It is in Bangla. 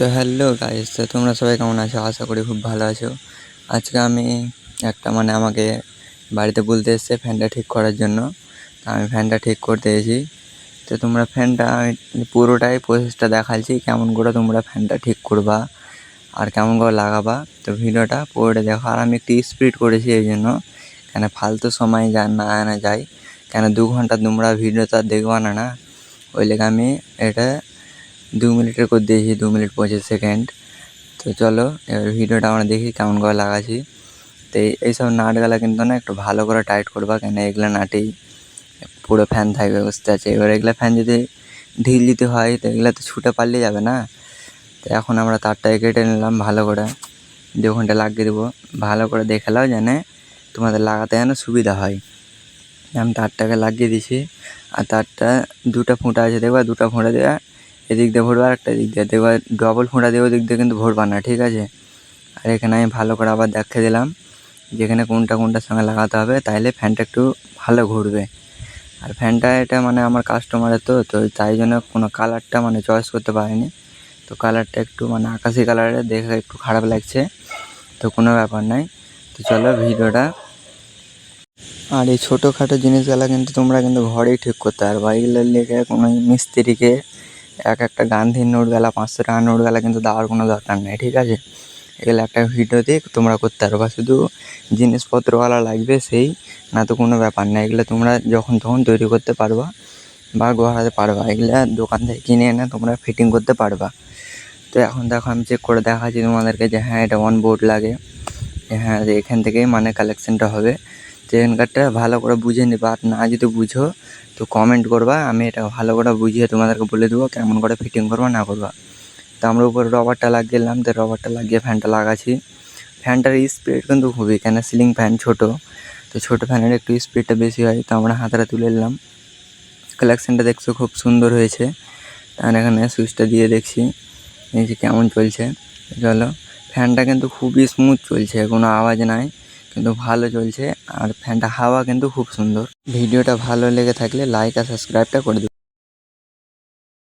তো হ্যালো গাইস, তো তোমরা সবাই কেমন আছো? আশা করি খুব ভালো আছো। আজকে আমি একটা আমাকে বাড়িতে বলতে এসেছে ফ্যানটা ঠিক করার জন্য। তা আমি ফ্যানটা ঠিক করতে এসেছি। তো তোমরা ফ্যানটা আমি পুরোটাই প্রসেসটা দেখাচ্ছি, কেমন করে তোমরা ফ্যানটা ঠিক করবা আর কেমন করে লাগাবা। তো ভিডিওটা পুরোটা দেখো। আর আমি একটু স্পিড করেছি এই জন্য, কেন ফালতু সময় না আনা যায়, কেন 2 ঘন্টা তোমরা ভিডিওটা দেখবা না। ওই লেগে আমি এটা 2 মিনিটের করে দিয়েছি, 2 মিনিট 25 সেকেন্ড। তো চলো এবার ভিডিওটা আমরা দেখি কেমন করে লাগাচ্ছি। তো এইসব নাটগুলা কিন্তু না একটু ভালো করে টাইট করবা, কেন এগুলো নাটেই পুরো ফ্যান থাকবে, বুঝতে আছে। এবার এগুলো ফ্যান যদি ঢিল দিতে হয় তো এগুলো তো ছুটে পারলে যাবে না। তো এখন আমরা তারটাকে কেটে নিলাম ভালো করে, 2 ঘন্টা লাগিয়ে দেবো। ভালো করে দেখে নাও যেন তোমাদের লাগাতে যেন সুবিধা হয়। আমি তারটাকে লাগিয়ে দিছি। আর তারটা 2টা ফুঁটা আছে দেখবা, 2টা ফুঁটা দেওয়া এদিক দিয়ে ভরবা আর একটা দিক দিয়ে দেখবা, ডবল ফুঁটা দিয়ে ওদিক দিয়ে কিন্তু ভরবা না, ঠিক আছে। আর এখানে আমি ভালো করে আবার দেখিয়ে দিলাম যেখানে কোনটার সঙ্গে লাগাতে হবে, তাইলে ফ্যানটা একটু ভালো ঘুরবে। আর ফ্যানটা এটা আমার কাস্টমারের তো তাই জন্য কোনো কালারটা চয়েস করতে পারিনি। তো কালারটা একটু আকাশি কালারের দেখে একটু খারাপ লাগছে, তো কোনো ব্যাপার নাই। তো চলো ভিডিওটা। আর এই ছোটোখাটো জিনিসগুলো কিন্তু তোমরা কিন্তু ঘরেই ঠিক করতে পারবা। এগুলোর লেগে কোনো মিস্ত্রিকে একটা গান্ধির নোট গেলা 500 টাকা নোট গেলা কিন্তু দেওয়ার কোনো দরকার নেই, ঠিক আছে। এগুলো একটা ভিডিও দিয়ে তোমরা করতে পারবা। শুধু জিনিসপত্রওয়ালা লাগবে সেই, না তো কোনো ব্যাপার না। এগুলো তোমরা যখন তখন তৈরি করতে পারবা বা গড়াতে পারবা। এগুলো দোকান থেকে কিনে এনে তোমরা ফিটিং করতে পারবা। তো এখন দেখো আমি চেক করে দেখাচ্ছি তোমাদেরকে যে হ্যাঁ এটা অন বোর্ড লাগে, হ্যাঁ এখান থেকেই কালেকশানটা হবে। তো এখানকারটা ভালো করে বুঝে নেবা। আর না যদি বুঝো তো কমেন্ট করবা, আমি এটা ভালো করে বুঝিয়ে তোমাদেরকে বলে দেবো কেমন করে ফিটিং করবা না করবা। তো আমরা উপরে রবারটা লাগিয়ে দিলাম। তো রবারটা লাগিয়ে ফ্যানটা লাগাচ্ছি। ফ্যানটার স্পিড কিন্তু খুবই, কেন সিলিং ফ্যান ছোটো, তো ছোটো ফ্যানের একটু স্পিডটা বেশি হয়। তো আমরা হাতটা তুলে নিলাম। কালেকশানটা দেখছো খুব সুন্দর হয়েছে। আর এখানে সুইচটা দিয়ে দেখছি এই যে কেমন চলছে। চলো, ফ্যানটা কিন্তু খুবই স্মুথ চলছে, কোনো আওয়াজ নাই, কিন্তু ভালো চলছে। আর ফ্যানটা হাওয়া কিন্তু খুব সুন্দর। ভিডিওটা ভালো লেগে থাকলে লাইক আর সাবস্ক্রাইবটা করে দিও।